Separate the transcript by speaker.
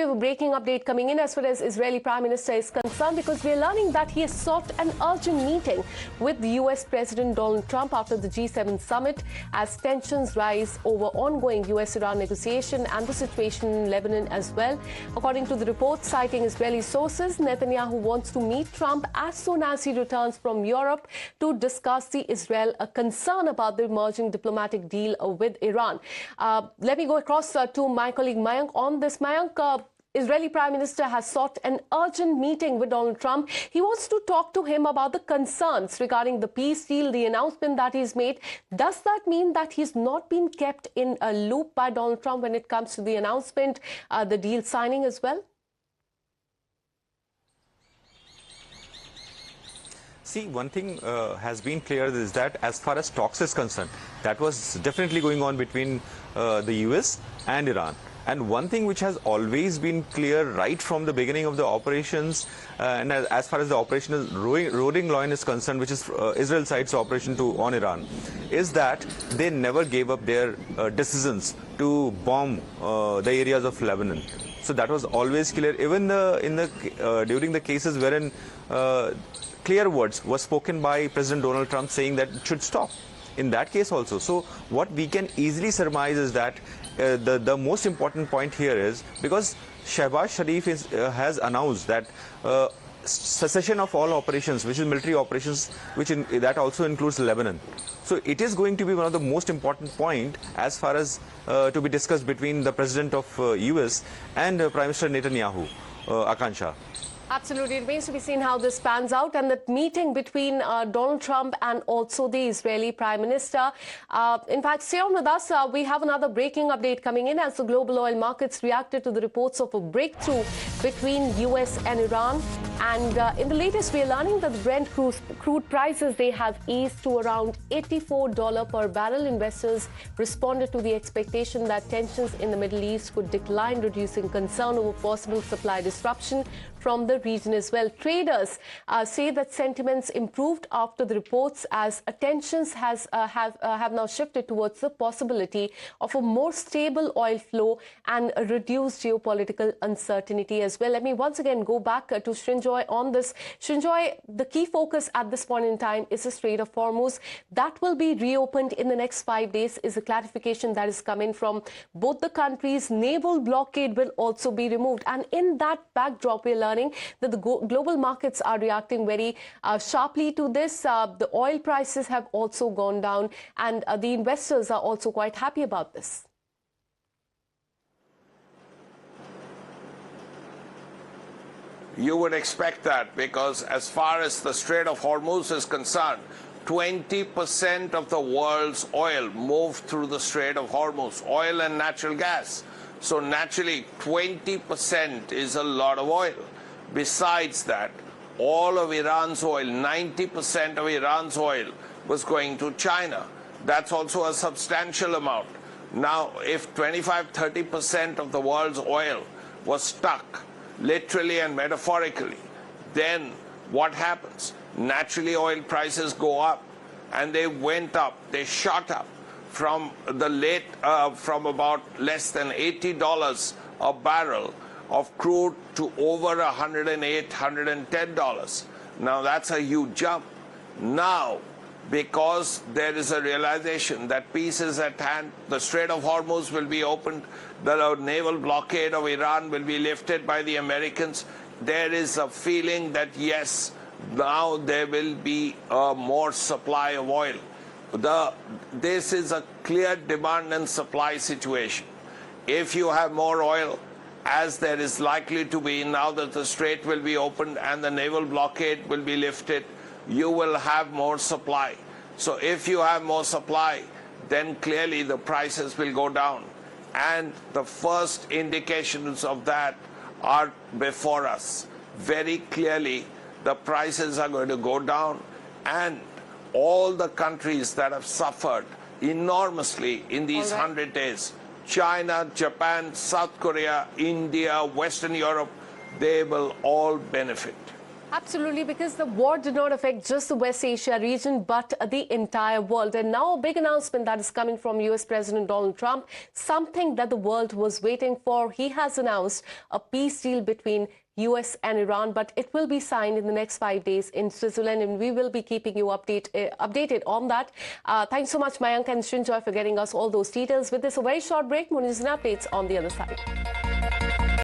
Speaker 1: we have a breaking update coming in as far as Israeli Prime Minister is concerned, because we are learning that he has sought an urgent meeting with the US President Donald Trump after the G7 summit as tensions rise over ongoing US-Iran negotiation and the situation in Lebanon as well. According to the report citing Israeli sources, Netanyahu wants to meet Trump as soon as he returns from Europe to discuss the Israel concern about the emerging diplomatic deal with Iran. Let me go across to my colleague Mayank on this. Mayank, Israeli Prime Minister has sought an urgent meeting with Donald Trump. He wants to talk to him about the concerns regarding the peace deal, the announcement that he's made. Does that mean that he's not been kept in a loop by Donald Trump when it comes to the announcement, the deal signing as well?
Speaker 2: See, one thing has been clear is that as far as talks is concerned, that was definitely going on between the US and Iran. And one thing which has always been clear right from the beginning of the operations, and as far as the operational Roding Line is concerned, which is Israel side's operation on Iran, is that they never gave up their decisions to bomb the areas of Lebanon. So that was always clear. Even during the cases wherein clear words were spoken by President Donald Trump saying that it should stop. In that case also. So what we can easily surmise is that the most important point here is because Shehbaz Sharif has announced that cessation of all operations, which is military operations, that also includes Lebanon. So it is going to be one of the most important point as far as to be discussed between the President of US and Prime Minister Netanyahu, Akansha.
Speaker 1: Absolutely. It remains to be seen how this pans out. And that meeting between Donald Trump and also the Israeli Prime Minister. In fact, stay on with us. We have another breaking update coming in as the global oil markets reacted to the reports of a breakthrough between US and Iran. And in the latest, we are learning that the Brent crude prices, they have eased to around $84 per barrel. Investors responded to the expectation that tensions in the Middle East could decline, reducing concern over possible supply disruption from the region as well. Traders say that sentiments improved after the reports as tensions have now shifted towards the possibility of a more stable oil flow and a reduced geopolitical uncertainty as well. Let me once again go back to Srinjoy on this. Srinjoy, the key focus at this point in time is the Strait of Hormuz. That will be reopened in the next 5 days is a clarification that is coming from both the countries. Naval blockade will also be removed. And in that backdrop, we're learning that the global markets are reacting very sharply to this. The oil prices have also gone down, and the investors are also quite happy about this.
Speaker 3: You would expect that because as far as the Strait of Hormuz is concerned, 20% of the world's oil moved through the Strait of Hormuz, oil and natural gas. So naturally, 20% is a lot of oil. Besides that, all of Iran's oil, 90% of Iran's oil was going to China. That's also a substantial amount. Now, if 25–30% of the world's oil was stuck, literally and metaphorically, then what happens? Naturally, oil prices go up, and they went up, they shot up from from about less than $80 a barrel of crude to over $108, $110. Now that's a huge jump. Now, because there is a realization that peace is at hand, the Strait of Hormuz will be opened, the naval blockade of Iran will be lifted by the Americans, there is a feeling that yes, now there will be more supply of oil. This is a clear demand and supply situation. If you have more oil, as there is likely to be now that the strait will be opened and the naval blockade will be lifted, you will have more supply. So if you have more supply, then clearly the prices will go down. And the first indications of that are before us. Very clearly, the prices are going to go down, and all the countries that have suffered enormously in these 100 days, China, Japan, South Korea, India, Western Europe, they will all benefit.
Speaker 1: Absolutely, because the war did not affect just the West Asia region, but the entire world. And now a big announcement that is coming from US President Donald Trump, something that the world was waiting for. He has announced a peace deal between US and Iran, but it will be signed in the next 5 days in Switzerland, and we will be keeping you updated on that. Thanks so much, Mayank and Srinjoy, for getting us all those details. With this, a very short break. More news and updates on the other side.